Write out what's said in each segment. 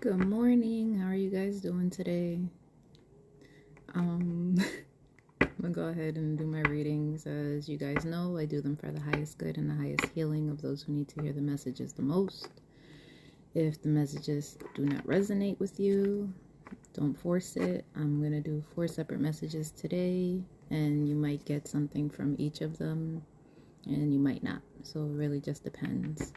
Good morning. How are you guys doing today? I'm gonna go ahead and do my readings. As you guys know, I do them for the highest good and the highest healing of those who need to hear the messages the most. If the messages do not resonate with you, don't force it. I'm gonna do 4 separate messages today, and you might get something from each of them, and you might not. So it really just depends.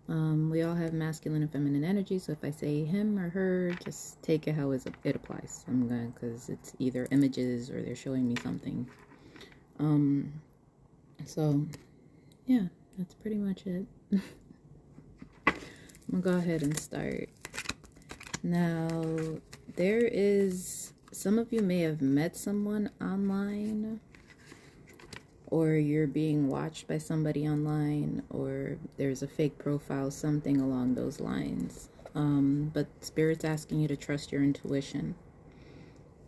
We all have masculine and feminine energy, so if I say him or her, just take it how it applies. I'm going because it's either images or they're showing me something. So yeah, that's pretty much it. I'm gonna go ahead and start. Now, there is, some of you may have met someone online, or you're being watched by somebody online, or there's a fake profile, something along those lines. But Spirit's asking you to trust your intuition.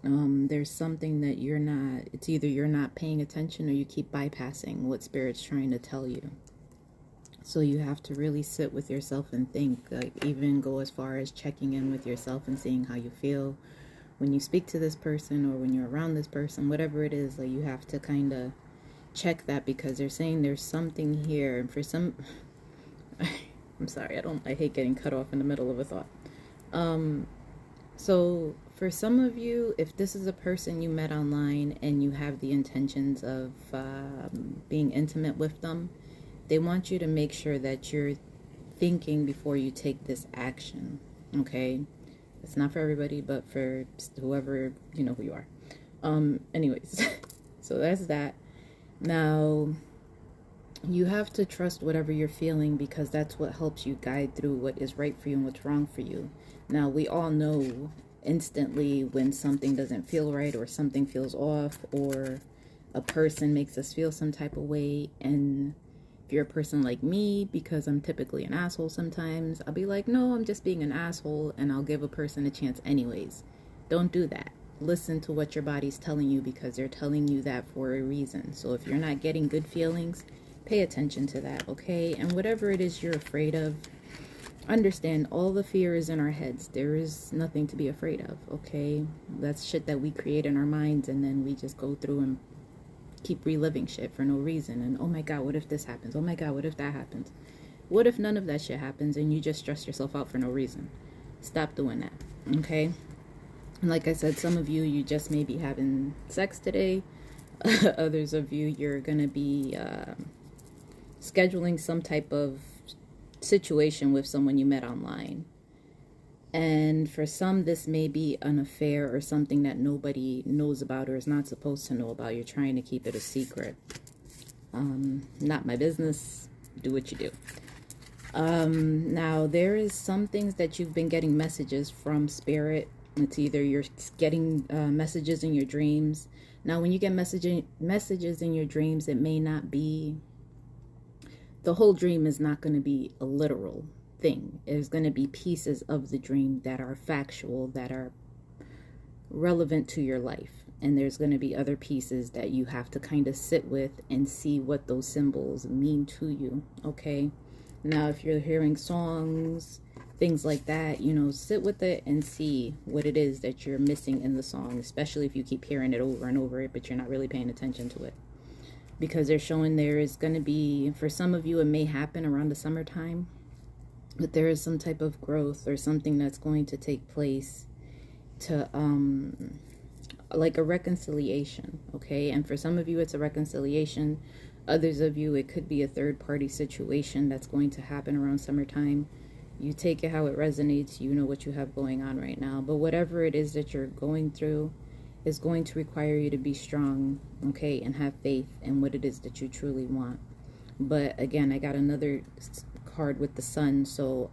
There's something that you're not, it's either you're not paying attention or you keep bypassing what Spirit's trying to tell you. So you have to really sit with yourself and think, like even go as far as checking in with yourself and seeing how you feel when you speak to this person or when you're around this person, whatever it is. Like you have to kind of check that, because they're saying there's something here. And for some, I'm sorry, I hate getting cut off in the middle of a thought. So for some of you, if this is a person you met online and you have the intentions of being intimate with them, they want you to make sure that you're thinking before you take this action. Okay, it's not for everybody, but for whoever, you know who you are. Anyways, so that's that. Now, you have to trust whatever you're feeling, because that's what helps you guide through what is right for you and what's wrong for you. Now, we all know instantly when something doesn't feel right, or something feels off, or a person makes us feel some type of way. And if you're a person like me, because I'm typically an asshole sometimes, I'll be like, no, I'm just being an asshole, and I'll give a person a chance anyways. Don't do that. Listen to what your body's telling you, because they're telling you that for a reason. So if you're not getting good feelings, pay attention to that, okay? And whatever it is you're afraid of, understand all the fear is in our heads. There is nothing to be afraid of, okay? That's shit that we create in our minds, and then we just go through and keep reliving shit for no reason. And oh my god, what if this happens? Oh my god, what if that happens? What if none of that shit happens and you just stress yourself out for no reason? Stop doing that, okay? And like I said, some of you, you just may be having sex today. Others of you, you're going to be scheduling some type of situation with someone you met online. And for some, this may be an affair or something that nobody knows about or is not supposed to know about. You're trying to keep it a secret. Not my business. Do what you do. Now, there is some things that you've been getting messages from Spirit. It's either you're getting messages in your dreams. Now, when you get messages in your dreams, it may not be, the whole dream is not going to be a literal thing. There's going to be pieces of the dream that are factual, that are relevant to your life. And there's going to be other pieces that you have to kind of sit with and see what those symbols mean to you, okay? Now, if you're hearing songs, things like that, you know, sit with it and see what it is that you're missing in the song, especially if you keep hearing it over and over, but you're not really paying attention to it. Because they're showing there is going to be, for some of you, it may happen around the summertime, but there is some type of growth or something that's going to take place to, like a reconciliation, okay? And for some of you, it's a reconciliation. Others of you, it could be a third-party situation that's going to happen around summertime. You take it how it resonates. You know what you have going on right now. But whatever it is that you're going through is going to require you to be strong, okay, and have faith in what it is that you truly want. But again, I got another card with the sun. So,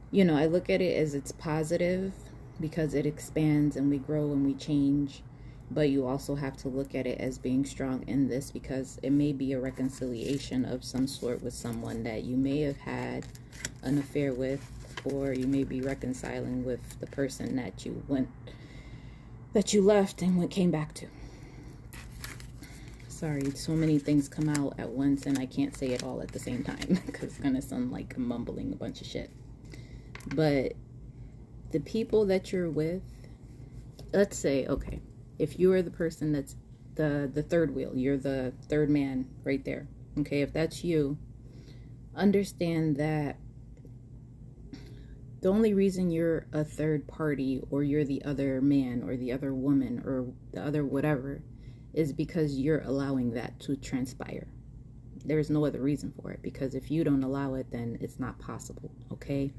you know, I look at it as it's positive because it expands and we grow and we change. But you also have to look at it as being strong in this, because it may be a reconciliation of some sort with someone that you may have had an affair with, or you may be reconciling with the person that you left and came back to. Sorry, so many things come out at once and I can't say it all at the same time because it's gonna sound like I'm mumbling a bunch of shit. But the people that you're with, let's say, okay, if you are the person that's the third wheel, you're the third man right there. Okay, if that's you, understand that the only reason you're a third party, or you're the other man or the other woman or the other whatever, is because you're allowing that to transpire. There's no other reason for it, because if you don't allow it, then it's not possible. Okay,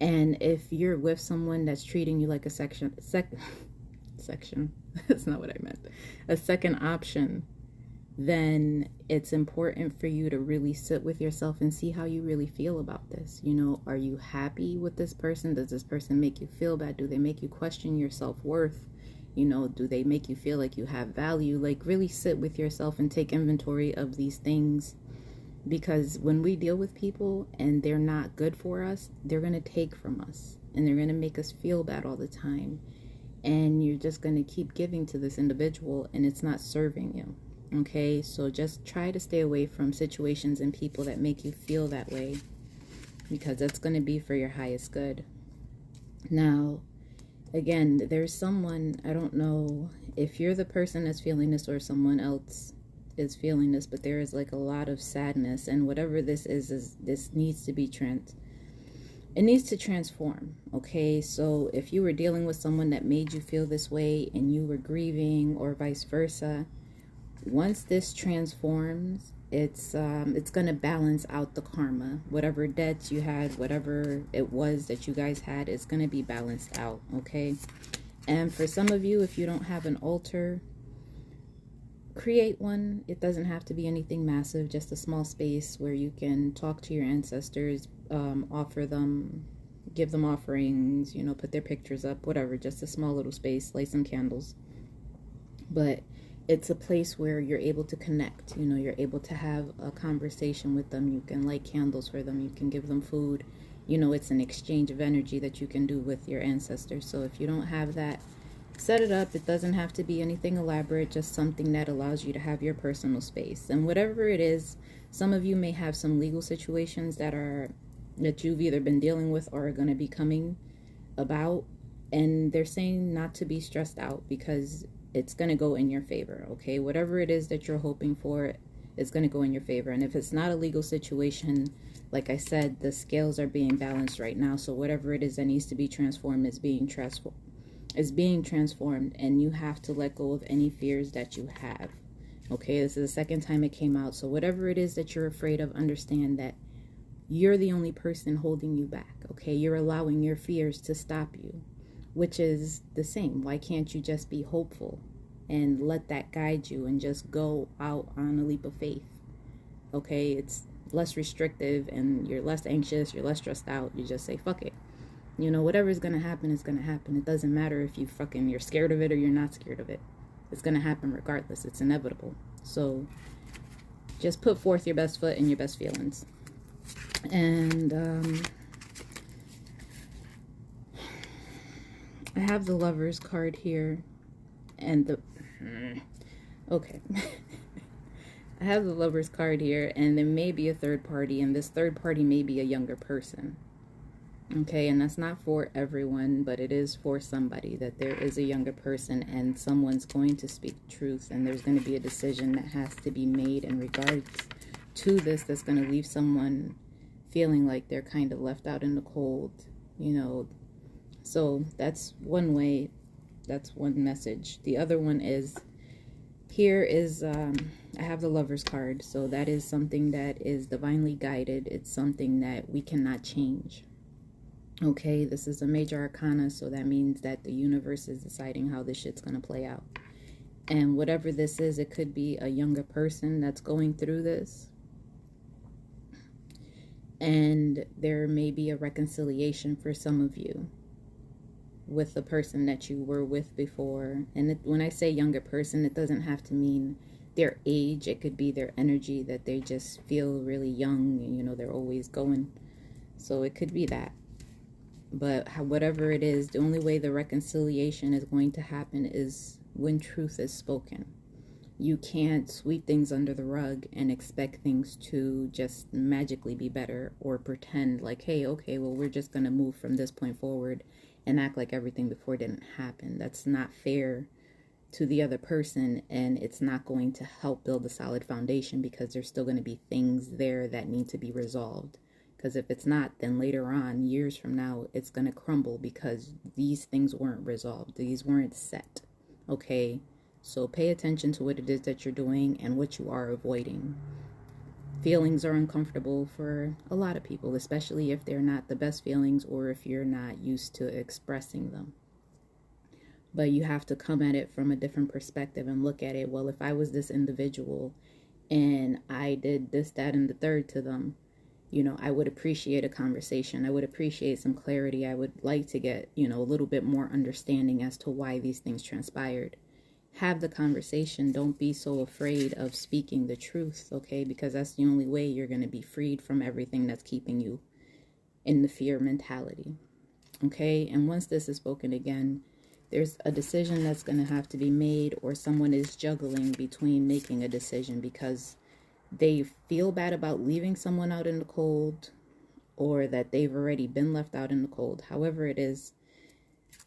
and if you're with someone that's treating you like a section that's not what I meant, a second option, then it's important for you to really sit with yourself and see how you really feel about this. You know, are you happy with this person? Does this person make you feel bad? Do they make you question your self-worth? You know, do they make you feel like you have value? Like, really sit with yourself and take inventory of these things, because when we deal with people and they're not good for us, they're going to take from us and they're going to make us feel bad all the time, and you're just going to keep giving to this individual and it's not serving you. Okay, so just try to stay away from situations and people that make you feel that way, because that's going to be for your highest good. Now, again, there's someone, I don't know if you're the person that's feeling this or someone else is feeling this, but there is like a lot of sadness, and whatever this is this needs to be it needs to transform. Okay, so if you were dealing with someone that made you feel this way and you were grieving, or vice versa, once this transforms, it's going to balance out the karma. Whatever debts you had, whatever it was that you guys had, it's going to be balanced out. Okay, and for some of you, if you don't have an altar, create one. It doesn't have to be anything massive, just a small space where you can talk to your ancestors, offer them, give them offerings, you know, put their pictures up, whatever, just a small little space, light some candles. But it's a place where you're able to connect, you know, you're able to have a conversation with them. You can light candles for them, you can give them food. You know, it's an exchange of energy that you can do with your ancestors. So if you don't have that, set it up. It doesn't have to be anything elaborate, just something that allows you to have your personal space. And whatever it is, some of you may have some legal situations that you've either been dealing with or are going to be coming about, and they're saying not to be stressed out because it's going to go in your favor. Okay, whatever it is that you're hoping for, it's going to go in your favor. And if it's not a legal situation, like I said, the scales are being balanced right now. So whatever it is that needs to be transformed is being transformed, and you have to let go of any fears that you have. Okay, this is the second time it came out. So whatever it is that you're afraid of, understand that you're the only person holding you back. Okay, you're allowing your fears to stop you, which is the same. Why can't you just be hopeful and let that guide you and just go out on a leap of faith? Okay, it's less restrictive and you're less anxious, you're less stressed out. You just say, fuck it. You know, whatever's going to happen is going to happen. It doesn't matter if you're scared of it or you're not scared of it. It's going to happen regardless. It's inevitable. So just put forth your best foot and your best feelings. And I have the Lovers card here, and okay. I have the Lovers card here, and there may be a third party, and this third party may be a younger person. Okay, and that's not for everyone, but it is for somebody, that there is a younger person and someone's going to speak truth, and there's going to be a decision that has to be made in regards to this that's going to leave someone feeling like they're kind of left out in the cold, you know. So that's one way, that's one message. The other one is, here is, I have the Lovers card, so that is something that is divinely guided. It's something that we cannot change. Okay, this is a major arcana, so that means that the universe is deciding how this shit's going to play out. And whatever this is, it could be a younger person that's going through this. And there may be a reconciliation for some of you with the person that you were with before. And when I say younger person, it doesn't have to mean their age. It could be their energy, that they just feel really young and, you know, they're always going. So it could be that. But whatever it is, the only way the reconciliation is going to happen is when truth is spoken. You can't sweep things under the rug and expect things to just magically be better, or pretend like, hey, okay, well, we're just going to move from this point forward and act like everything before didn't happen. That's not fair to the other person, and it's not going to help build a solid foundation, because there's still going to be things there that need to be resolved. Because if it's not, then later on, years from now, it's going to crumble because these things weren't resolved. These weren't set. Okay? So pay attention to what it is that you're doing and what you are avoiding. Feelings are uncomfortable for a lot of people, especially if they're not the best feelings or if you're not used to expressing them. But you have to come at it from a different perspective and look at it. Well, if I was this individual and I did this, that, and the third to them, you know, I would appreciate a conversation. I would appreciate some clarity. I would like to get, you know, a little bit more understanding as to why these things transpired. Have the conversation. Don't be so afraid of speaking the truth, okay? Because that's the only way you're going to be freed from everything that's keeping you in the fear mentality, okay? And once this is spoken again, there's a decision that's going to have to be made, or someone is juggling between making a decision because they feel bad about leaving someone out in the cold, or that they've already been left out in the cold. However it is,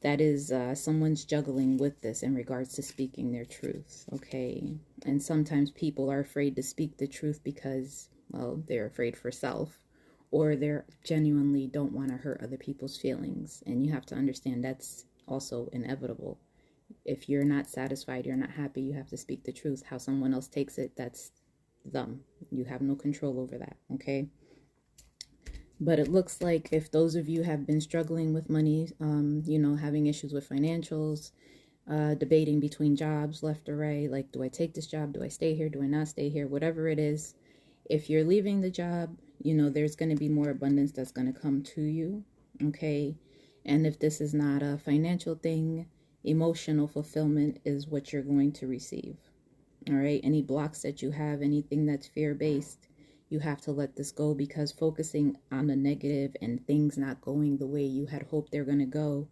that is someone's juggling with this in regards to speaking their truth, okay? And sometimes people are afraid to speak the truth because, well, they're afraid for self, or they're genuinely don't want to hurt other people's feelings. And you have to understand that's also inevitable. If you're not satisfied, you're not happy, you have to speak the truth. How someone else takes it, that's them. You have no control over that, okay? But it looks like if those of you have been struggling with money, you know, having issues with financials, debating between jobs left or right, like, do I take this job? Do I stay here? Do I not stay here? Whatever it is, if you're leaving the job, you know, there's going to be more abundance that's going to come to you, okay? And if this is not a financial thing, emotional fulfillment is what you're going to receive, all right? Any blocks that you have, anything that's fear-based, you have to let this go, because focusing on the negative and things not going the way you had hoped they're going to go,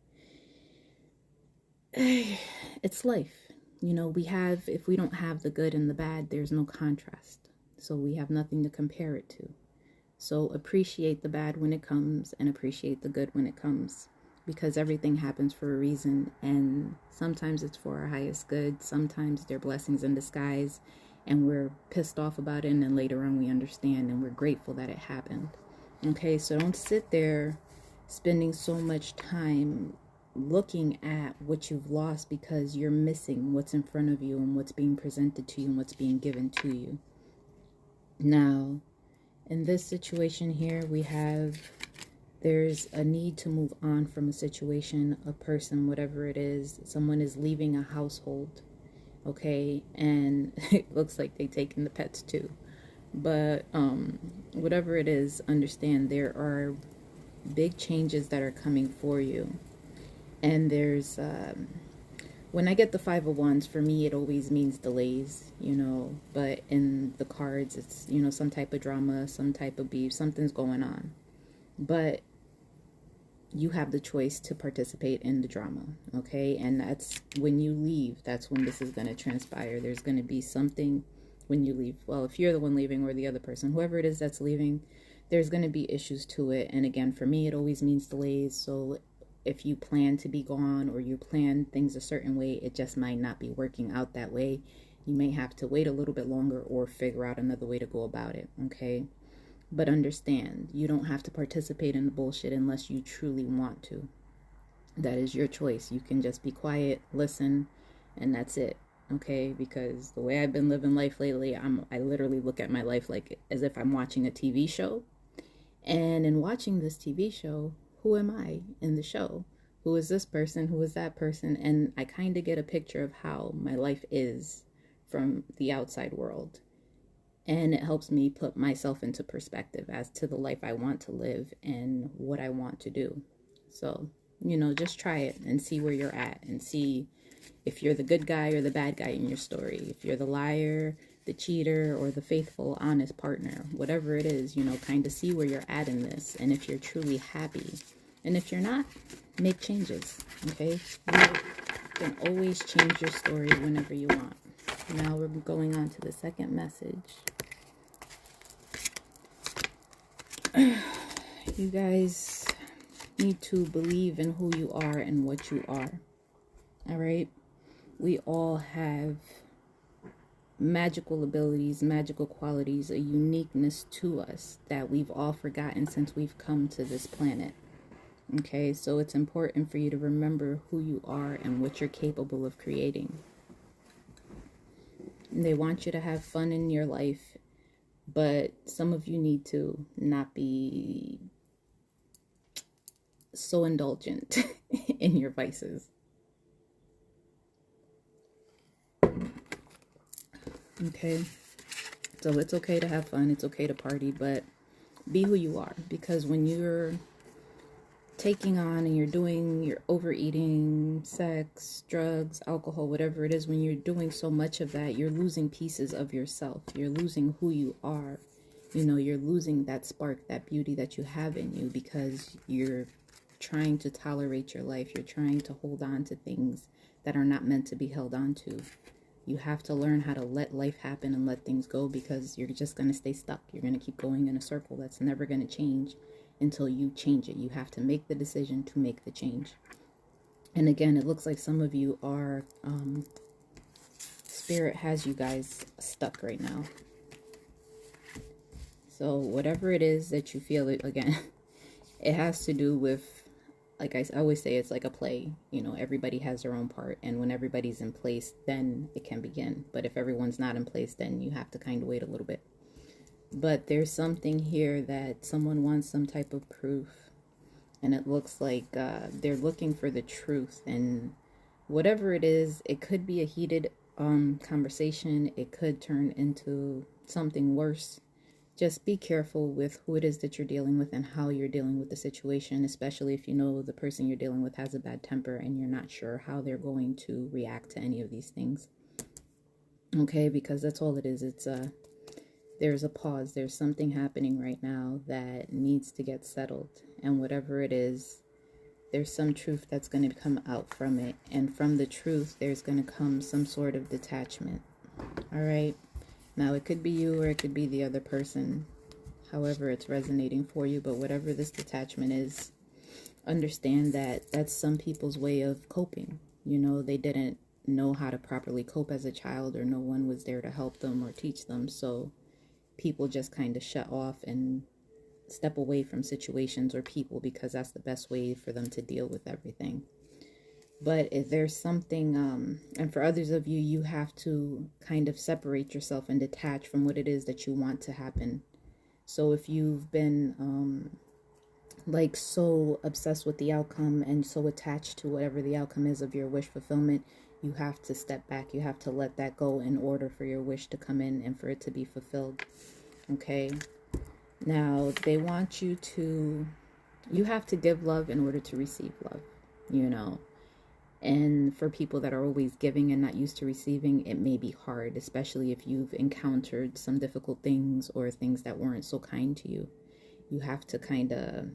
it's life. You know, if we don't have the good and the bad, there's no contrast. So we have nothing to compare it to. So appreciate the bad when it comes and appreciate the good when it comes, because everything happens for a reason, and sometimes it's for our highest good. Sometimes they're blessings in disguise, and we're pissed off about it, and then later on we understand and we're grateful that it happened. Okay, so don't sit there spending so much time looking at what you've lost, because you're missing what's in front of you and what's being presented to you and what's being given to you. Now, in this situation here, there's a need to move on from a situation, a person, whatever it is. Someone is leaving a household, okay? And it looks like they've taken the pets too. But whatever it is, understand there are big changes that are coming for you. And there's, when I get the Five of Wands, for me, it always means delays, you know. But in the cards, it's, you know, some type of drama, some type of beef, something's going on. But you have the choice to participate in the drama, okay? And that's when you leave, that's when this is going to transpire. There's going to be something when you leave. Well, if you're the one leaving or the other person, whoever it is that's leaving, there's going to be issues to it. And again, for me, it always means delays. So if you plan to be gone or you plan things a certain way, it just might not be working out that way. You may have to wait a little bit longer or figure out another way to go about it, okay? But understand, you don't have to participate in the bullshit unless you truly want to. That is your choice. You can just be quiet, listen, and that's it, okay? Because the way I've been living life lately, I literally look at my life like as if I'm watching a TV show. And in watching this TV show, who am I in the show? Who is this person? Who is that person? And I kind of get a picture of how my life is from the outside world. And it helps me put myself into perspective as to the life I want to live and what I want to do. So, you know, just try it and see where you're at and see if you're the good guy or the bad guy in your story. If you're the liar, the cheater, or the faithful, honest partner, whatever it is, you know, kind of see where you're at in this and if you're truly happy. And if you're not, make changes, okay? You can always change your story whenever you want. Now we're going on to the second message. You guys, need to believe in who you are and what you are. All right? We all have magical abilities, magical qualities, a uniqueness to us that we've all forgotten since we've come to this planet. Okay, so it's important for you to remember who you are and what you're capable of creating. And they want you to have fun in your life, but some of you need to not be so indulgent in your vices. Okay, so it's okay to have fun, it's okay to party, but be who you are, because when you're taking on and you're overeating, sex, drugs, alcohol, whatever it is, when you're doing so much of that, you're losing pieces of yourself. You're losing who you are. You know, you're losing that spark, that beauty that you have in you, because you're trying to tolerate your life. You're trying to hold on to things that are not meant to be held on to. You have to learn how to let life happen and let things go, because you're just going to stay stuck. You're going to keep going in a circle that's never going to change until you change it. You have to make the decision to make the change. And again, it looks like some of you are, Spirit has you guys stuck right now. So whatever it is that you feel, again, it has to do with, like I always say, it's like a play. You know, everybody has their own part. And when everybody's in place, then it can begin. But if everyone's not in place, then you have to kind of wait a little bit. But there's something here that someone wants some type of proof. And it looks like they're looking for the truth. And whatever it is, it could be a heated conversation. It could turn into something worse. Just be careful with who it is that you're dealing with and how you're dealing with the situation, especially if you know the person you're dealing with has a bad temper and you're not sure how they're going to react to any of these things. Okay, because that's all it is. It's there's a pause. There's something happening right now that needs to get settled. And whatever it is, there's some truth that's going to come out from it. And from the truth, there's going to come some sort of detachment. All right. Now, it could be you or it could be the other person, however it's resonating for you. But whatever this detachment is, understand that that's some people's way of coping. You know, they didn't know how to properly cope as a child, or no one was there to help them or teach them. So people just kind of shut off and step away from situations or people, because that's the best way for them to deal with everything. But if there's something, and for others of you, you have to kind of separate yourself and detach from what it is that you want to happen. So if you've been like so obsessed with the outcome and so attached to whatever the outcome is of your wish fulfillment, you have to step back. You have to let that go in order for your wish to come in and for it to be fulfilled. Okay. Now, they want you have to give love in order to receive love, you know. And for people that are always giving and not used to receiving, it may be hard, especially if you've encountered some difficult things or things that weren't so kind to you. You have to kind of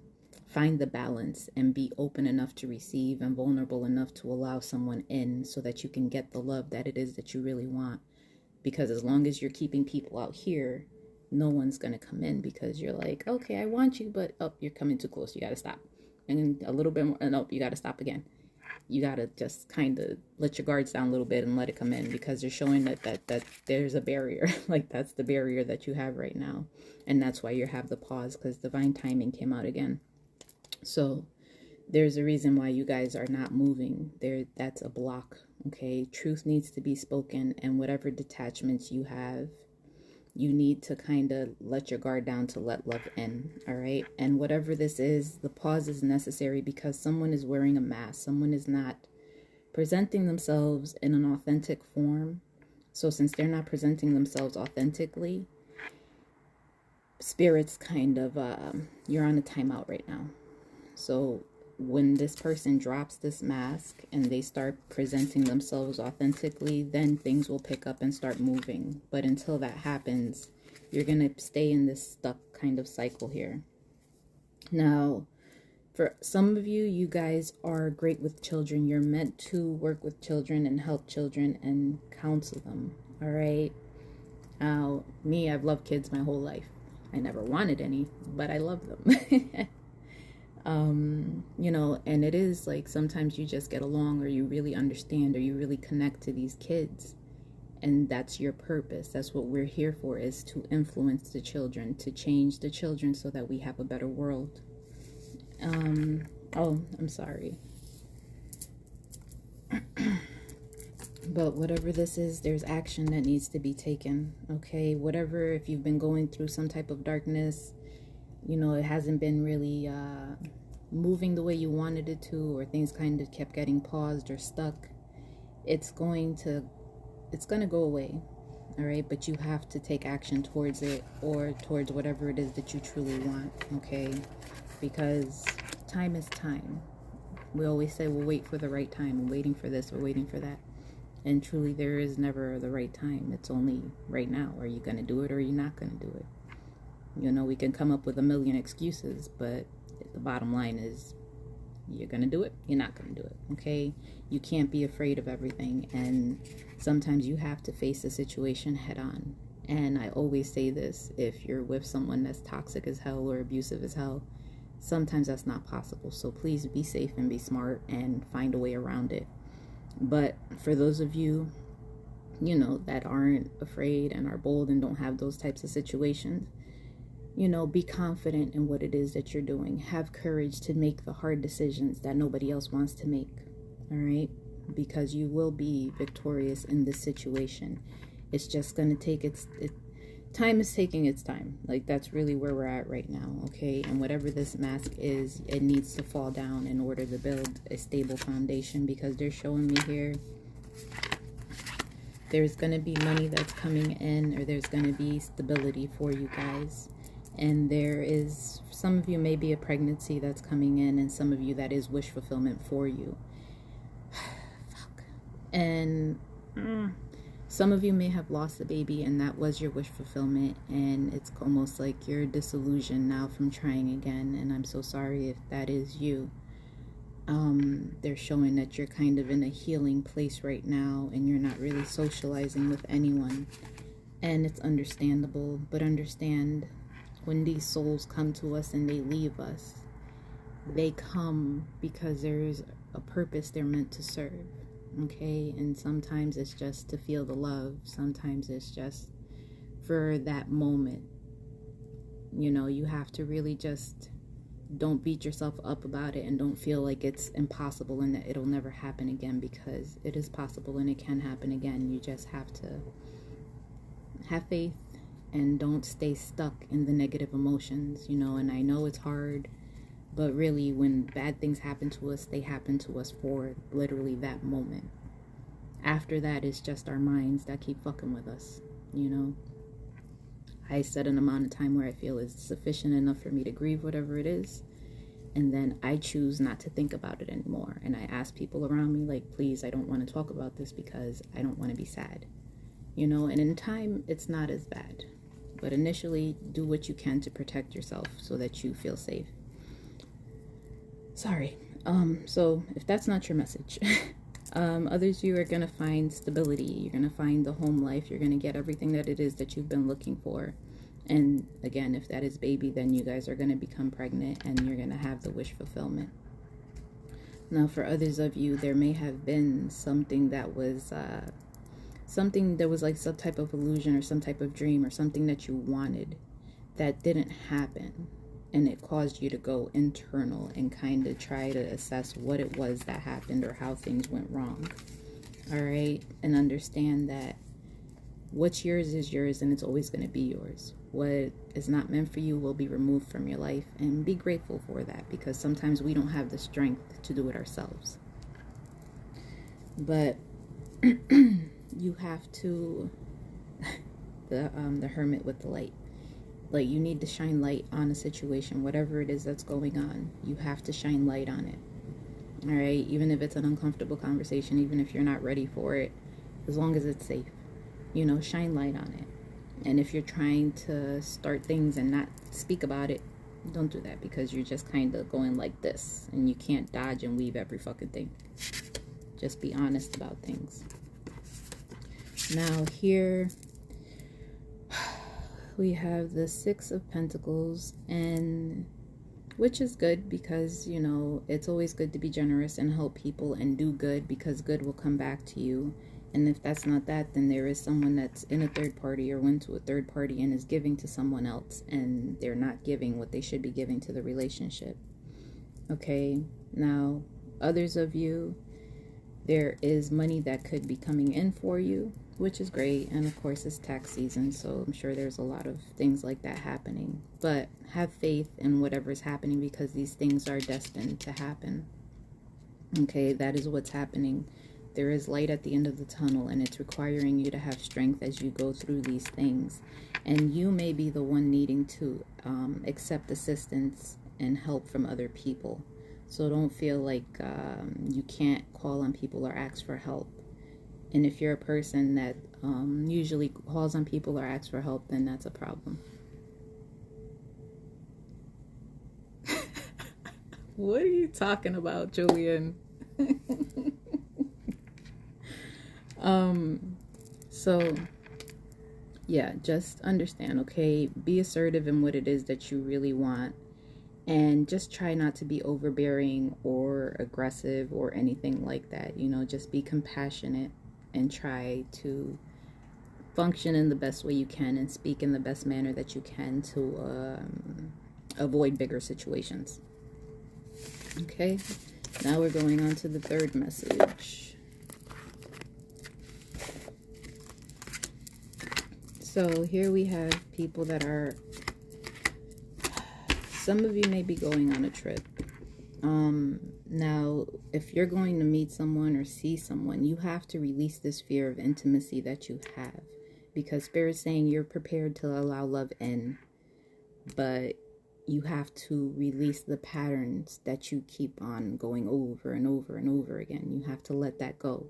find the balance and be open enough to receive and vulnerable enough to allow someone in so that you can get the love that it is that you really want. Because as long as you're keeping people out here, no one's going to come in, because you're like, okay, I want you, but you're coming too close. You got to stop. And a little bit more. No, you got to stop again. You got to just kind of let your guards down a little bit and let it come in, because they're showing that there's a barrier. Like, that's the barrier that you have right now. And that's why you have the pause, because divine timing came out again. So there's a reason why you guys are not moving there. That's a block. Okay. Truth needs to be spoken, and whatever detachments you have, you need to kind of let your guard down to let love in. All right. And whatever this is, the pause is necessary, because someone is wearing a mask. Someone is not presenting themselves in an authentic form. So since they're not presenting themselves authentically, Spirit's kind of, you're on a timeout right now. So when this person drops this mask and they start presenting themselves authentically, then things will pick up and start moving. But until that happens, you're going to stay in this stuck kind of cycle here. Now, for some of you, you guys are great with children. You're meant to work with children and help children and counsel them. All right. Now, me, I've loved kids my whole life. I never wanted any, but I love them. You know, and it is like sometimes you just get along, or you really understand, or you really connect to these kids. And that's your purpose. That's what we're here for, is to influence the children, to change the children so that we have a better world. Oh, I'm sorry. But whatever this is, there's action that needs to be taken, okay? Whatever, if you've been going through some type of darkness, you know, it hasn't been really moving the way you wanted it to, or things kind of kept getting paused or stuck, it's going to go away, all right? But you have to take action towards it, or towards whatever it is that you truly want, okay? Because time is time. We always say we'll wait for the right time. We're waiting for this, we're waiting for that. And truly, there is never the right time. It's only right now. Are you going to do it, or are you not going to do it? You know, we can come up with a million excuses, but the bottom line is, you're going to do it, you're not going to do it, okay? You can't be afraid of everything, and sometimes you have to face the situation head on. And I always say this, if you're with someone that's toxic as hell or abusive as hell, sometimes that's not possible. So please be safe and be smart and find a way around it. But for those of you, you know, that aren't afraid and are bold and don't have those types of situations, you know, be confident in what it is that you're doing. Have courage to make the hard decisions that nobody else wants to make, all right? Because you will be victorious in this situation. It's just going to take time is taking its time. Like, that's really where we're at right now, okay? And whatever this mask is, it needs to fall down in order to build a stable foundation, because they're showing me here there's going to be money that's coming in, or there's going to be stability for you guys. And there is, some of you may be a pregnancy that's coming in, and some of you that is wish fulfillment for you. Fuck. And some of you may have lost a baby, and that was your wish fulfillment, and it's almost like you're disillusioned now from trying again. And I'm so sorry if that is you. They're showing that you're kind of in a healing place right now, and you're not really socializing with anyone, and it's understandable. But understand, when these souls come to us and they leave us, they come because there's a purpose they're meant to serve, okay? And sometimes it's just to feel the love. Sometimes it's just for that moment. You know, you have to really just don't beat yourself up about it, and don't feel like it's impossible and that it'll never happen again, because it is possible and it can happen again. You just have to have faith and don't stay stuck in the negative emotions, you know. And I know it's hard, but really, when bad things happen to us, they happen to us for literally that moment. After that, it's just our minds that keep fucking with us, you know. I set an amount of time where I feel is sufficient enough for me to grieve whatever it is, and then I choose not to think about it anymore. And I ask people around me, like, please, I don't want to talk about this because I don't want to be sad, you know. And in time, it's not as bad, but initially, do what you can to protect yourself so that you feel safe. Sorry. So if that's not your message, others, you are going to find stability. You're going to find the home life. You're going to get everything that it is that you've been looking for. And again, if that is baby, then you guys are going to become pregnant, and you're going to have the wish fulfillment. Now, for others of you, there may have been something that was like some type of illusion or some type of dream or something that you wanted that didn't happen. And it caused you to go internal and kind of try to assess what it was that happened or how things went wrong. All right? And understand that what's yours is yours, and it's always going to be yours. What is not meant for you will be removed from your life, and be grateful for that, because sometimes we don't have the strength to do it ourselves. But you have to, the hermit with the light. Like, you need to shine light on a situation, whatever it is that's going on. You have to shine light on it. All right? Even if it's an uncomfortable conversation, even if you're not ready for it, as long as it's safe, you know, shine light on it. And if you're trying to start things and not speak about it, don't do that, because you're just kind of going like this, and you can't dodge and weave every fucking thing. Just be honest about things. Now, here we have the Six of Pentacles, and which is good because, you know, it's always good to be generous and help people and do good, because good will come back to you. And if that's not that, then there is someone that's in a third party or went to a third party and is giving to someone else, and they're not giving what they should be giving to the relationship. Okay, now others of you, there is money that could be coming in for you, which is great. And of course, it's tax season, so I'm sure there's a lot of things like that happening. But have faith in whatever is happening, because these things are destined to happen. Okay, that is what's happening. There is light at the end of the tunnel, and it's requiring you to have strength as you go through these things. And you may be the one needing to accept assistance and help from other people. So don't feel like you can't call on people or ask for help. And if you're a person that usually calls on people or asks for help, then that's a problem. What are you talking about, Julian? So yeah, just understand, okay? Be assertive in what it is that you really want. And just try not to be overbearing or aggressive or anything like that. You know, just be compassionate and try to function in the best way you can and speak in the best manner that you can to avoid bigger situations. Okay, now we're going on to the third message. So here we have people that are, some of you may be going on a trip. Now, if you're going to meet someone or see someone, you have to release this fear of intimacy that you have, because Spirit's saying you're prepared to allow love in, but you have to release the patterns that you keep on going over and over and over again. You have to let that go,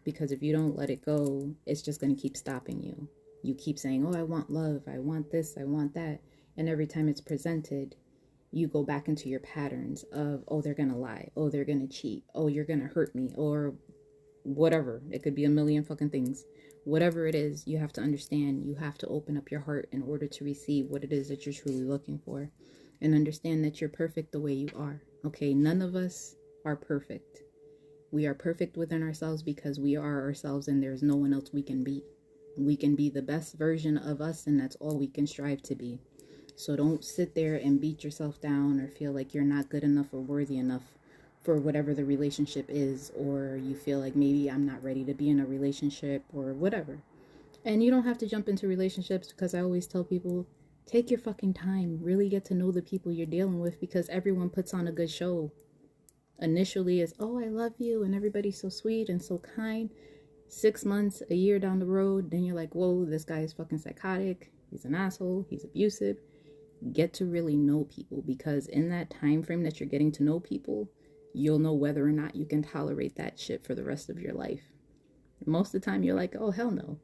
because if you don't let it go, it's just going to keep stopping you. You keep saying, oh, I want love, I want this, I want that. And every time it's presented, you go back into your patterns of, oh, they're going to lie. Oh, they're going to cheat. Oh, you're going to hurt me, or whatever. It could be a million fucking things. Whatever it is, you have to understand, you have to open up your heart in order to receive what it is that you're truly looking for, and understand that you're perfect the way you are. Okay, none of us are perfect. We are perfect within ourselves because we are ourselves, and there's no one else we can be. We can be the best version of us, and that's all we can strive to be. So don't sit there and beat yourself down or feel like you're not good enough or worthy enough for whatever the relationship is, or you feel like maybe I'm not ready to be in a relationship or whatever. And you don't have to jump into relationships, because I always tell people, take your fucking time, really get to know the people you're dealing with, because everyone puts on a good show. Initially it's, oh, I love you, and everybody's so sweet and so kind. 6 months, a year down the road, then you're like, whoa, this guy is fucking psychotic. He's an asshole. He's abusive. Get to really know people, because in that time frame that you're getting to know people, you'll know whether or not you can tolerate that shit for the rest of your life. Most of the time you're like, oh, hell no.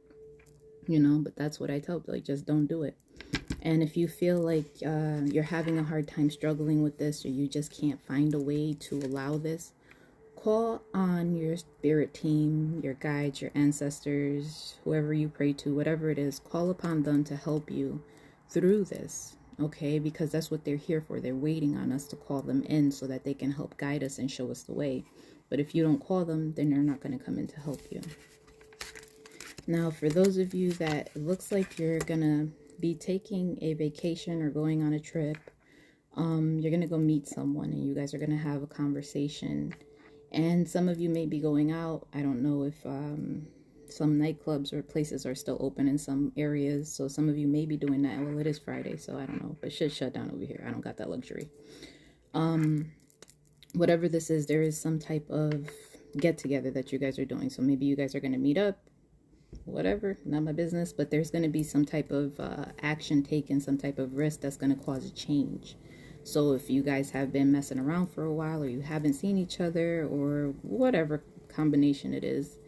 You know, but that's what I tell people, like, just don't do it. And if you feel like you're having a hard time struggling with this, or you just can't find a way to allow this, call on your spirit team, your guides, your ancestors, whoever you pray to, whatever it is. Call upon them to help you through this, okay? Because that's what they're here for. They're waiting on us to call them in so that they can help guide us and show us the way. But if you don't call them, then they're not going to come in to help you. Now, for those of you that it looks like you're going to be taking a vacation or going on a trip, you're going to go meet someone, and you guys are going to have a conversation. And some of you may be going out. I don't know if some nightclubs or places are still open in some areas. So some of you may be doing that. Well, it is Friday, so I don't know. But shit shut down over here. I don't got that luxury. Whatever this is, there is some type of get-together that you guys are doing. So maybe you guys are going to meet up. Whatever, not my business. But there's going to be some type of action taken, some type of risk that's going to cause a change. So if you guys have been messing around for a while, or you haven't seen each other, or whatever combination it is,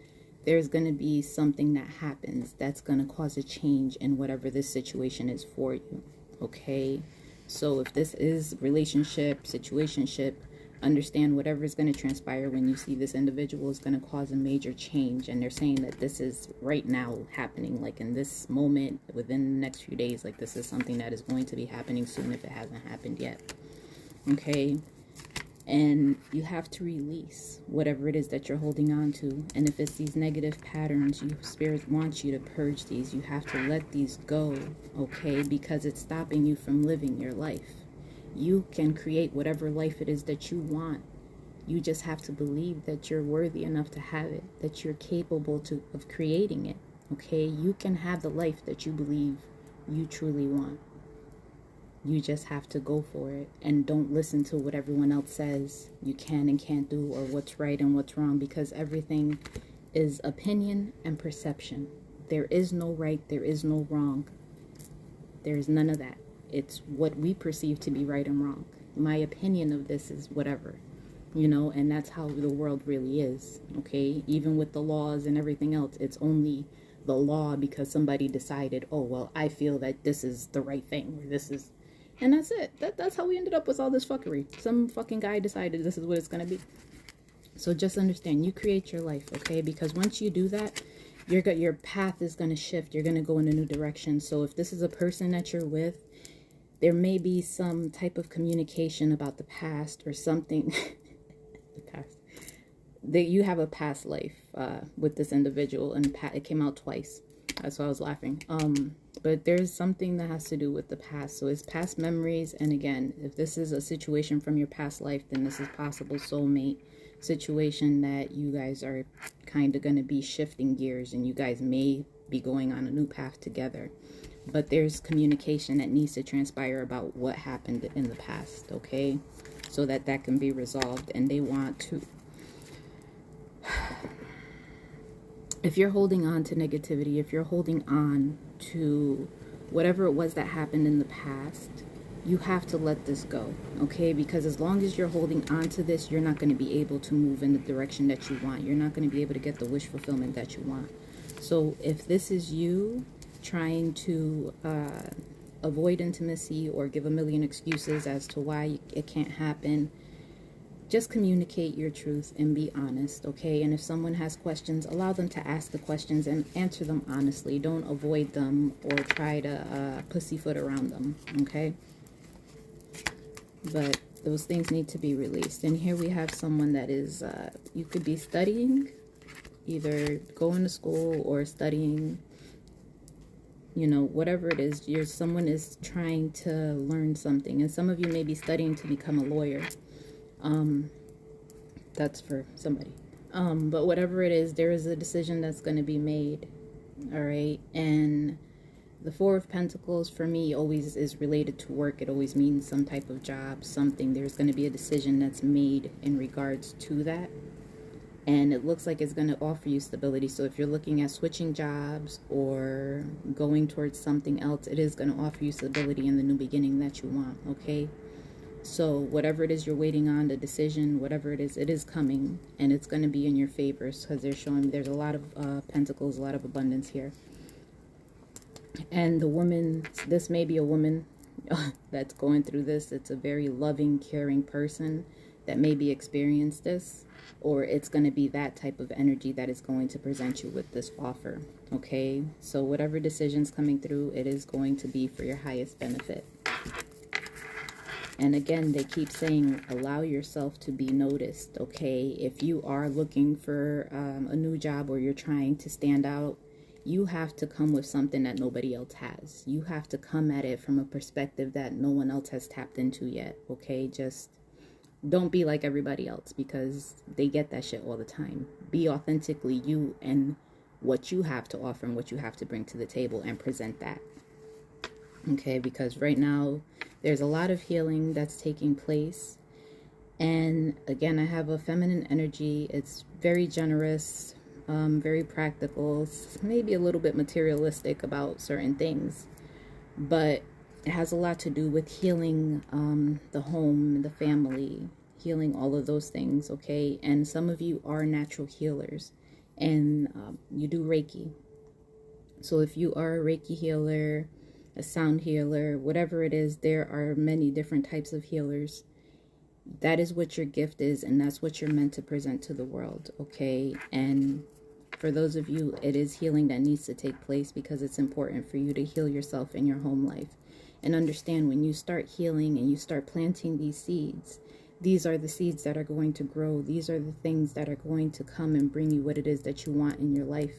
there's going to be something that happens that's going to cause a change in whatever this situation is for you. Okay? So if this is relationship, situationship, understand whatever is going to transpire when you see this individual is going to cause a major change. And they're saying that this is right now happening, like in this moment, within the next few days. Like this is something that is going to be happening soon if it hasn't happened yet. okay? And you have to release whatever it is that you're holding on to. And if it's these negative patterns, Spirit wants you to purge these. You have to let these go, okay? Because it's stopping you from living your life. You can create whatever life it is that you want. You just have to believe that you're worthy enough to have it, that you're capable of creating it, okay? You can have the life that you believe you truly want. You just have to go for it, and don't listen to what everyone else says you can and can't do, or what's right and what's wrong, because everything is opinion and perception. There is no right, there is no wrong. There is none of that. It's what we perceive to be right and wrong. My opinion of this is whatever, you know, and that's how the world really is, okay? Even with the laws and everything else, it's only the law because somebody decided, oh, well, I feel that this is the right thing, or this is... And that's it. That's how we ended up with all this fuckery. Some fucking guy decided this is what it's going to be. So just understand, you create your life, okay? Because once you do that, your path is going to shift. You're going to go in a new direction. So if this is a person that you're with, there may be some type of communication about the past or something. The past. That you have a past life with this individual, and it came out twice. That's why I was laughing. But there's something that has to do with the past. So it's past memories. And again, if this is a situation from your past life, then this is possible soulmate situation that you guys are kind of going to be shifting gears, and you guys may be going on a new path together. But there's communication that needs to transpire about what happened in the past, okay? So that can be resolved. And they want to... If you're holding on to negativity, if you're holding on to whatever it was that happened in the past, you have to let this go, okay? Because as long as you're holding on to this, you're not going to be able to move in the direction that you want. You're not going to be able to get the wish fulfillment that you want. So if this is you trying to avoid intimacy or give a million excuses as to why it can't happen, just communicate your truth and be honest, okay? And if someone has questions, allow them to ask the questions and answer them honestly. Don't avoid them or try to pussyfoot around them, okay? But those things need to be released. And here we have someone that is, you could be studying, either going to school or studying, you know, whatever it is. Someone is trying to learn something. And some of you may be studying to become a lawyer. That's for somebody. But whatever it is, there is a decision that's going to be made. All right. And the Four of Pentacles for me always is related to work. It always means some type of job, something. There's going to be a decision that's made in regards to that. And it looks like it's going to offer you stability. So if you're looking at switching jobs or going towards something else, it is going to offer you stability in the new beginning that you want. Okay. So whatever it is you're waiting on, the decision, whatever it is coming, and it's going to be in your favor, because they're showing there's a lot of pentacles, a lot of abundance here. And the woman, this may be a woman that's going through this. It's a very loving, caring person that maybe experienced this, or it's going to be that type of energy that is going to present you with this offer. Okay, so whatever decision's coming through, it is going to be for your highest benefit. And again, they keep saying, allow yourself to be noticed, okay? If you are looking for a new job, or you're trying to stand out, you have to come with something that nobody else has. You have to come at it from a perspective that no one else has tapped into yet, okay? Just don't be like everybody else, because they get that shit all the time. Be authentically you and what you have to offer and what you have to bring to the table, and present that. Okay, because right now there's a lot of healing that's taking place. And again, I have a feminine energy. It's very generous, very practical, maybe a little bit materialistic about certain things, but it has a lot to do with healing the home, the family, healing all of those things, okay? And some of you are natural healers, and you do Reiki. So if you are a Reiki healer, a sound healer, whatever it is, there are many different types of healers. That is what your gift is, and that's what you're meant to present to the world, okay? And for those of you, it is healing that needs to take place, because it's important for you to heal yourself in your home life. And understand, when you start healing and you start planting these seeds, these are the seeds that are going to grow. These are the things that are going to come and bring you what it is that you want in your life.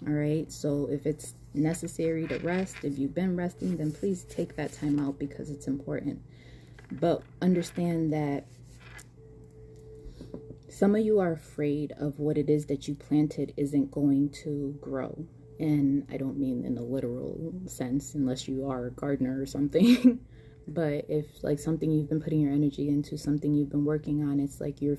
All right. So if it's necessary to rest, if you've been resting, then please take that time out, because it's important. But understand that some of you are afraid of what it is that you planted isn't going to grow. And I don't mean in a literal sense, unless you are a gardener or something. But if like something you've been putting your energy into, something you've been working on, it's like you're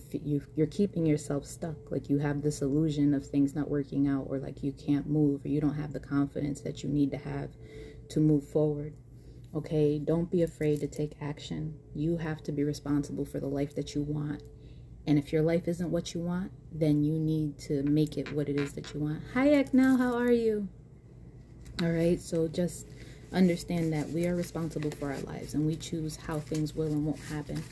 keeping yourself stuck. Like you have this illusion of things not working out, or like you can't move, or you don't have the confidence that you need to have to move forward. Okay, don't be afraid to take action. You have to be responsible for the life that you want. And if your life isn't what you want, then you need to make it what it is that you want. Hi, Eknal, how are you? All right, so just understand that we are responsible for our lives, and we choose how things will and won't happen.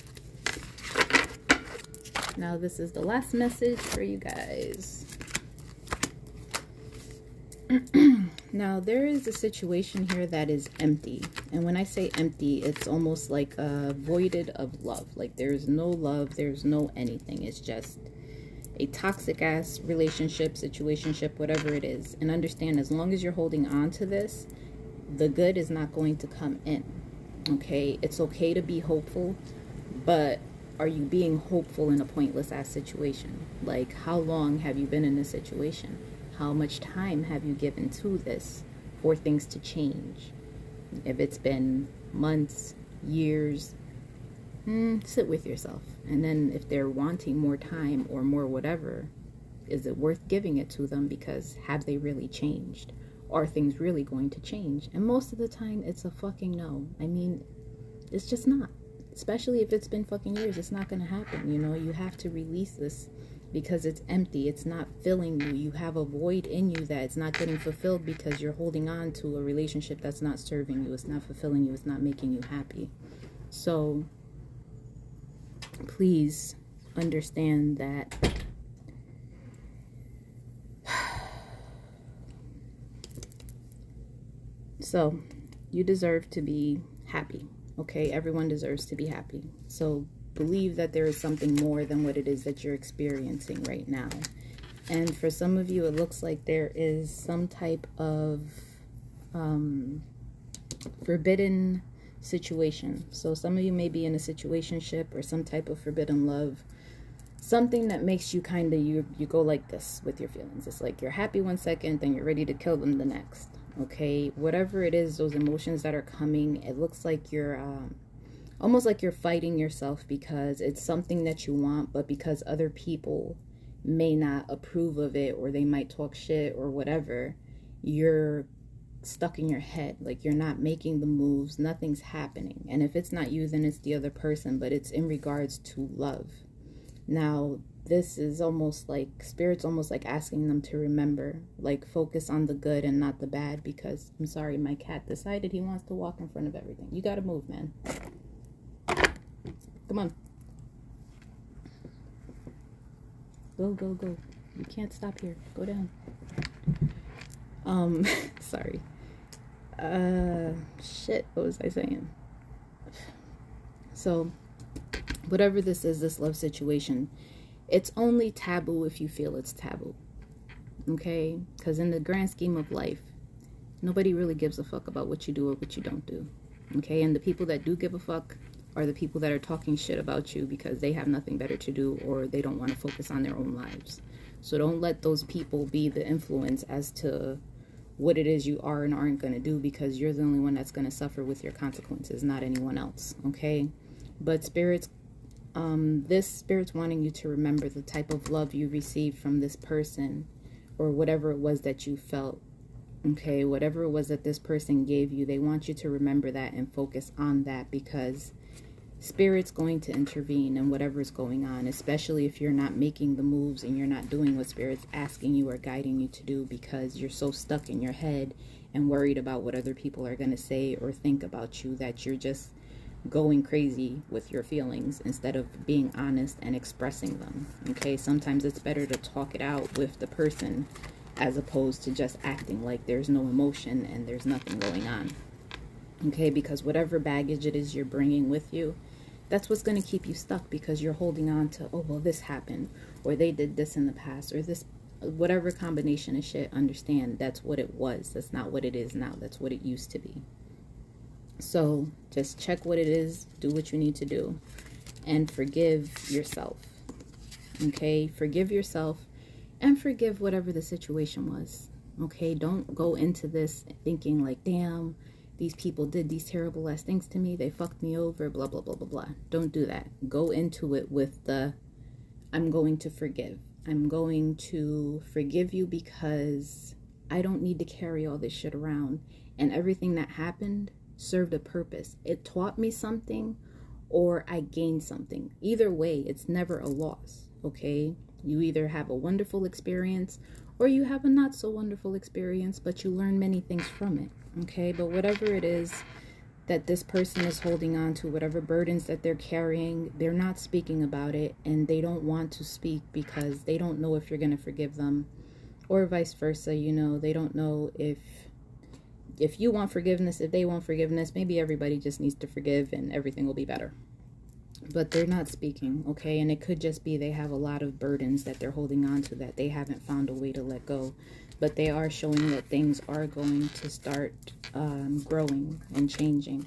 Now, this is the last message for you guys. Now, there is a situation here that is empty. And when I say empty, it's almost like voided of love. Like there's no love, there's no anything. It's just a toxic ass relationship, situationship, whatever it is. And understand, as long as you're holding on to this, the good is not going to come in. Okay, it's okay to be hopeful, but are you being hopeful in a pointless ass situation? Like, how long have you been in this situation? How much time have you given to this for things to change? If it's been months, years, sit with yourself. And then if they're wanting more time or more whatever, is it worth giving it to them? Because have they really changed? Are things really going to change? And most of the time, it's a fucking no. I mean, it's just not. Especially if it's been fucking years, it's not going to happen. You know, you have to release this because it's empty. It's not filling you. You have a void in you that it's not getting fulfilled because you're holding on to a relationship that's not serving you. It's not fulfilling you. It's not making you happy. So please understand that so you deserve to be happy. Okay, everyone deserves to be happy. So believe that there is something more than what it is that you're experiencing right now. And for some of you, it looks like there is some type of forbidden situation. So some of you may be in a situationship or some type of forbidden love. Something that makes you kind of, you go like this with your feelings. It's like you're happy one second, then you're ready to kill them the next. Okay, whatever it is, those emotions that are coming, it looks like you're almost like you're fighting yourself because it's something that you want, but because other people may not approve of it, or they might talk shit or whatever, you're stuck in your head. Like you're not making the moves, nothing's happening. And if it's not you, then it's the other person, but it's in regards to love. Now, this is almost like Spirit's almost like asking them to remember, like focus on the good and not the bad, because I'm sorry, my cat decided he wants to walk in front of everything. You gotta move, man. Come on. Go, go, go. You can't stop here. Go down. Sorry. Shit, what was I saying? So, whatever this is, this love situation, it's only taboo if you feel it's taboo. Okay? Because in the grand scheme of life, nobody really gives a fuck about what you do or what you don't do. Okay? And the people that do give a fuck are the people that are talking shit about you because they have nothing better to do, or they don't want to focus on their own lives. So don't let those people be the influence as to what it is you are and aren't going to do, because you're the only one that's going to suffer with your consequences, not anyone else. Okay? But Spirit's wanting you to remember the type of love you received from this person, or whatever it was that you felt. Okay, whatever it was that this person gave you, they want you to remember that and focus on that, because Spirit's going to intervene in whatever's going on, especially if you're not making the moves and you're not doing what Spirit's asking you or guiding you to do, because you're so stuck in your head and worried about what other people are going to say or think about you that you're just going crazy with your feelings instead of being honest and expressing them. Okay, sometimes it's better to talk it out with the person as opposed to just acting like there's no emotion and there's nothing going on. Okay, because whatever baggage it is you're bringing with you, that's what's going to keep you stuck, because you're holding on to, oh, well, this happened, or they did this in the past, or this, whatever combination of shit. Understand that's what it was. That's not what it is now. That's what it used to be. So just check what it is, do what you need to do, and forgive yourself. Okay, forgive yourself and forgive whatever the situation was. Okay, don't go into this thinking like, damn, these people did these terrible ass things to me, they fucked me over, blah blah blah blah blah. Don't do that. Go into it with the, I'm going to forgive. I'm going to forgive you because I don't need to carry all this shit around, and everything that happened served a purpose. It taught me something, or I gained something. Either way, it's never a loss. Okay, you either have a wonderful experience or you have a not so wonderful experience, but you learn many things from it. Okay, but whatever it is that this person is holding on to, whatever burdens that they're carrying, they're not speaking about it, and they don't want to speak because they don't know if you're going to forgive them, or vice versa. You know, they don't know if you want forgiveness, if they want forgiveness. Maybe everybody just needs to forgive and everything will be better. But they're not speaking, okay? And it could just be they have a lot of burdens that they're holding on to that they haven't found a way to let go. But they are showing that things are going to start growing and changing.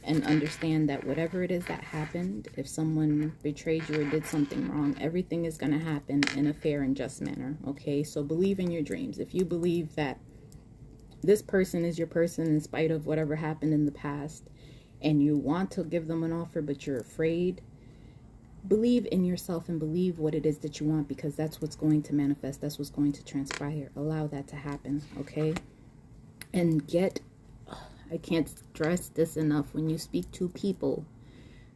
And understand that whatever it is that happened, if someone betrayed you or did something wrong, everything is going to happen in a fair and just manner, okay? So believe in your dreams. If you believe that this person is your person in spite of whatever happened in the past, and you want to give them an offer but you're afraid, believe in yourself and believe what it is that you want, because that's what's going to manifest. That's what's going to transpire. Allow that to happen, okay? And I can't stress this enough, when you speak to people,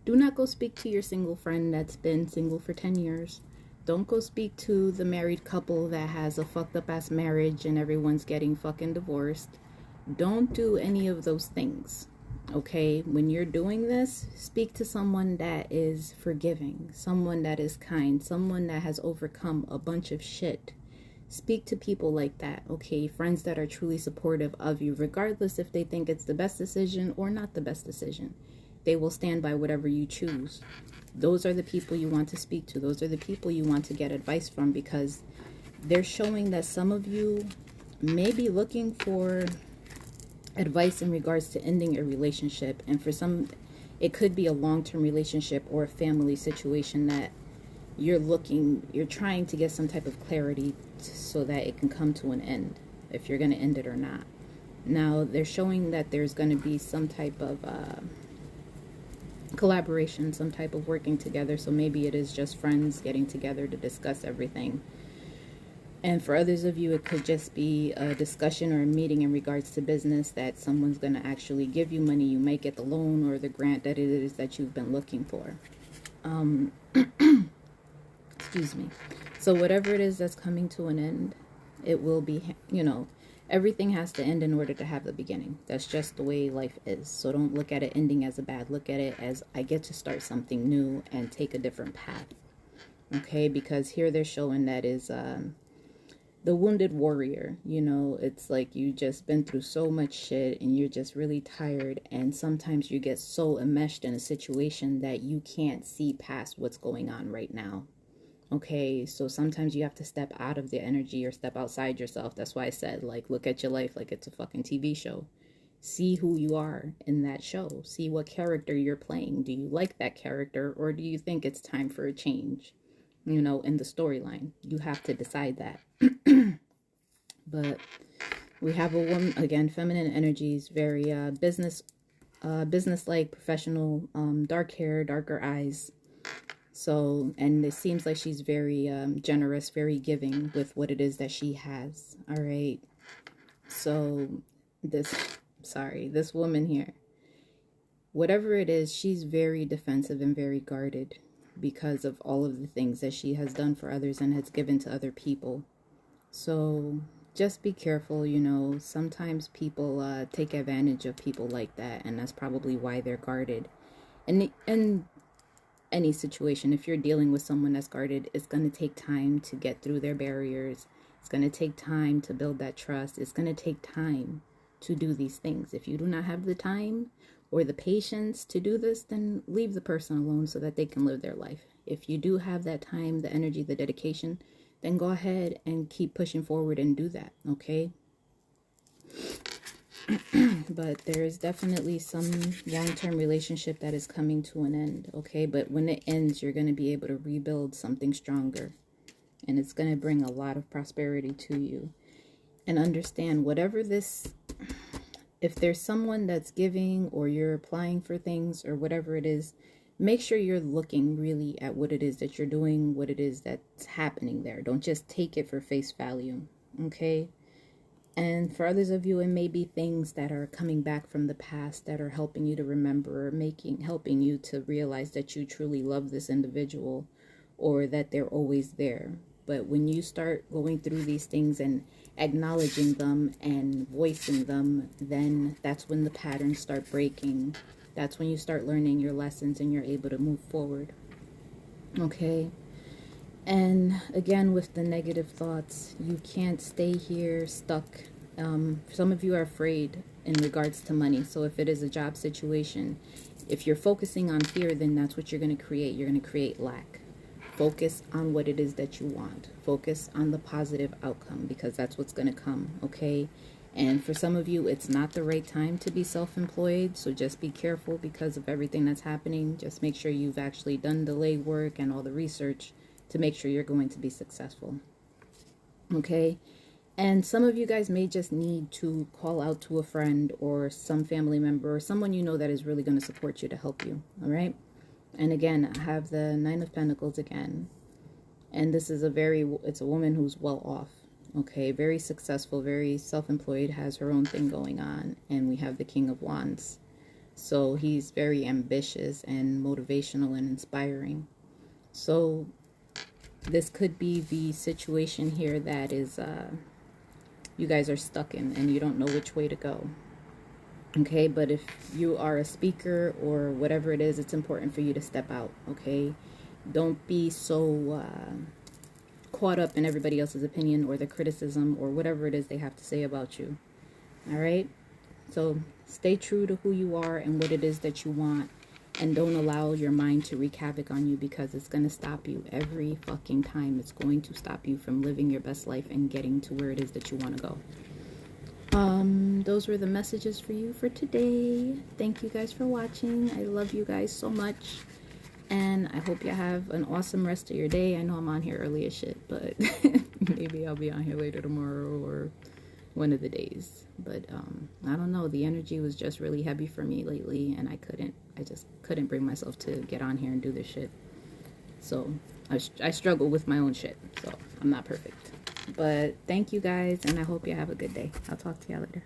do not go speak to your single friend that's been single for 10 years. Don't go speak to the married couple that has a fucked up ass marriage and everyone's getting fucking divorced. Don't do any of those things. Okay, when you're doing this, speak to someone that is forgiving, someone that is kind, someone that has overcome a bunch of shit. Speak to people like that, okay? Friends that are truly supportive of you, regardless if they think it's the best decision or not the best decision. They will stand by whatever you choose. Those are the people you want to speak to. Those are the people you want to get advice from, because they're showing that some of you may be looking for advice in regards to ending a relationship, and for some it could be a long-term relationship or a family situation that you're trying to get some type of clarity so that it can come to an end, if you're going to end it or not. Now they're showing that there's going to be some type of collaboration, some type of working together. So maybe it is just friends getting together to discuss everything. And for others of you, it could just be a discussion or a meeting in regards to business, that someone's going to actually give you money. You might get the loan or the grant that it is that you've been looking for. Excuse me. So whatever it is that's coming to an end, it will be, everything has to end in order to have the beginning. That's just the way life is. So don't look at it ending as a bad. Look at it as, I get to start something new and take a different path. Okay, because here they're showing that is the wounded warrior. It's like you just been through so much shit and you're just really tired, and sometimes you get so enmeshed in a situation that you can't see past what's going on right now. Okay, so sometimes you have to step out of the energy or step outside yourself. That's why I said, look at your life like it's a fucking TV show. See who you are in that show. See what character you're playing. Do you like that character, or do you think it's time for a change? In the storyline, you have to decide that. But we have a woman, again, feminine energies, very business-like, professional, dark hair, darker eyes. So, and it seems like she's very generous, very giving with what it is that she has. All right. So this woman here, whatever it is, she's very defensive and very guarded because of all of the things that she has done for others and has given to other people. So just be careful. Sometimes people take advantage of people like that, and that's probably why they're guarded. And any situation, if you're dealing with someone that's guarded, it's going to take time to get through their barriers. It's going to take time to build that trust. It's going to take time. to do these things. If you do not have the time or the patience to do this, then leave the person alone so that they can live their life. If you do have that time, the energy, the dedication, then go ahead and keep pushing forward and do that, okay? But there is definitely some long-term relationship that is coming to an end, okay? But when it ends, you're going to be able to rebuild something stronger. And it's going to bring a lot of prosperity to you. And understand, whatever this, if there's someone that's giving or you're applying for things or whatever it is, make sure you're looking really at what it is that you're doing, what it is that's happening there. Don't just take it for face value, okay? And for others of you, it may be things that are coming back from the past that are helping you to remember, or helping you to realize that you truly love this individual, or that they're always there. But when you start going through these things and acknowledging them and voicing them, then that's when the patterns start breaking. That's when you start learning your lessons and you're able to move forward. Okay? And again, with the negative thoughts, you can't stay here stuck. Some of you are afraid in regards to money. So if it is a job situation, if you're focusing on fear, then that's what you're going to create. You're going to create lack. Focus on what it is that you want. Focus on the positive outcome, because that's what's going to come, okay? And for some of you, it's not the right time to be self-employed. So just be careful because of everything that's happening. Just make sure you've actually done the legwork and all the research to make sure you're going to be successful. Okay? And some of you guys may just need to call out to a friend or some family member or someone you know that is really going to support you to help you. All right? And again, I have the Nine of Pentacles again. And this is it's a woman who's well off. Okay? Very successful, very self-employed, has her own thing going on. And we have the King of Wands. So he's very ambitious and motivational and inspiring. So this could be the situation here that is you guys are stuck in and you don't know which way to go. Okay, but if you are a speaker or whatever it is, it's important for you to step out, okay? Don't be so caught up in everybody else's opinion or the criticism or whatever it is they have to say about you. All right? So stay true to who you are and what it is that you want. And don't allow your mind to wreak havoc on you, because it's going to stop you every fucking time. It's going to stop you from living your best life and getting to where it is that you want to go. Those were the messages for you for today. Thank you guys for watching. I love you guys so much. And I hope you have an awesome rest of your day. I know I'm on here early as shit, but maybe I'll be on here later tomorrow or one of the days. But I don't know, the energy was just really heavy for me lately, and I just couldn't bring myself to get on here and do this shit. So I struggle with my own shit, so I'm not perfect. But thank you guys, and I hope you have a good day. I'll talk to y'all later.